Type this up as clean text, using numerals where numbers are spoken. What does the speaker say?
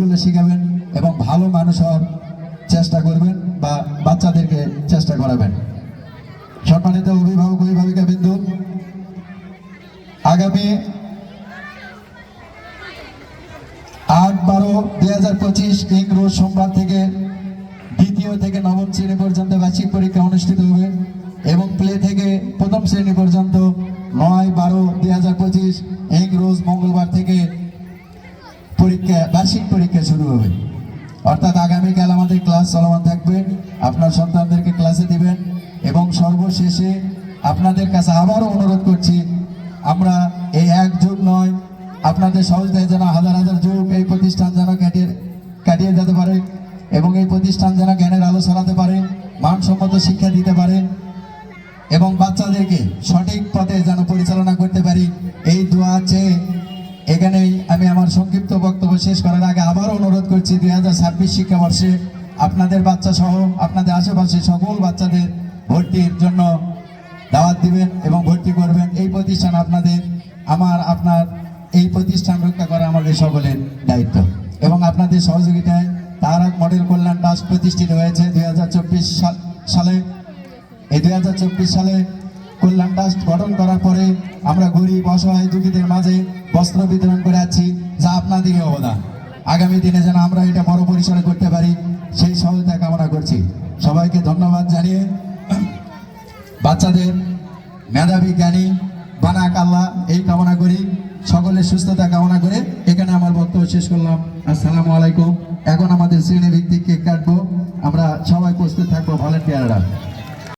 সাফল্য শিখাবেন এবং ভালো মানুষ হওয়ার চেষ্টা করবেন বা বাচ্চাদেরকে চেষ্টা করাবেন। সম্মানিত অভিভাবক অভিভাবিকা বিন্দু, আগামী 8-12-2025 রোজ সোমবার থেকে দ্বিতীয় থেকে নবম শ্রেণী পর্যন্ত বার্ষিক পরীক্ষা অনুষ্ঠিত হবে এবং প্লে থেকে প্রথম শ্রেণী পর্যন্ত 9-12-2025 রোজ মঙ্গলবার থেকে বার্ষিক পরীক্ষা শুরু হবে। অর্থাৎ আগামীকাল আমাদের ক্লাস চলমান থাকবে, আপনার সন্তানদেরকে ক্লাসে দিবেন এবং সর্বশেষে আপনাদের কাছে আবারও অনুরোধ করছি, আমরা এই এক যুগ নয়, আপনাদের সহজতায় যেন হাজার হাজার যুগ এই প্রতিষ্ঠান যেন কাটিয়ে যেতে পারে এবং এই প্রতিষ্ঠান যেন জ্ঞানের আলো ছড়াতে পারে, মানসম্মত শিক্ষা দিতে পারে এবং বাচ্চাদেরকে সঠিক পথে যেন পরিচালনা করতে পারি, এই দোয়া চেয়ে এখানেই আমি আমার সংক্ষিপ্ত বক্তব্য শেষ করার আগে আবারও অনুরোধ করছি 2026 শিক্ষাবর্ষে আপনাদের বাচ্চা সহ আপনাদের আশেপাশে সকল বাচ্চাদের ভর্তির জন্য দাওয়াত দিবেন এবং ভর্তি করবেন। এই প্রতিষ্ঠান আপনার এই প্রতিষ্ঠান রক্ষা করা আমাদের সকলের দায়িত্ব এবং আপনাদের সহযোগিতায় তারাক মডেল কল্যাণ ট্রাস্ট প্রতিষ্ঠিত হয়েছে 2024 সালে। এই 2024 সালে কল্যাণ ট্রাস্ট গঠন করার পরে আমরা গরিব অসহায় দুঃখীদের মাঝে বস্ত্র বিতরণ করে আছি, যা আপনাদেরই অবদান। আগামী দিনে যেন আমরা এটা বড় পরিসরে করতে পারি সেই সহযোগিতা কামনা করছি। সবাইকে ধন্যবাদ জানিয়ে বাচ্চাদের মেধাবী জ্ঞানী বানাক আল্লাহ এই কামনা করি, সকলের সুস্থতা কামনা করে এখানে আমার বক্তব্য শেষ করলাম। আসসালামু আলাইকুম। এখন আমাদের শ্রেণী ভিত্তিক কেক কাটবো, আমরা সবাই প্রস্তুত থাকবো ভলেন্টিয়াররা।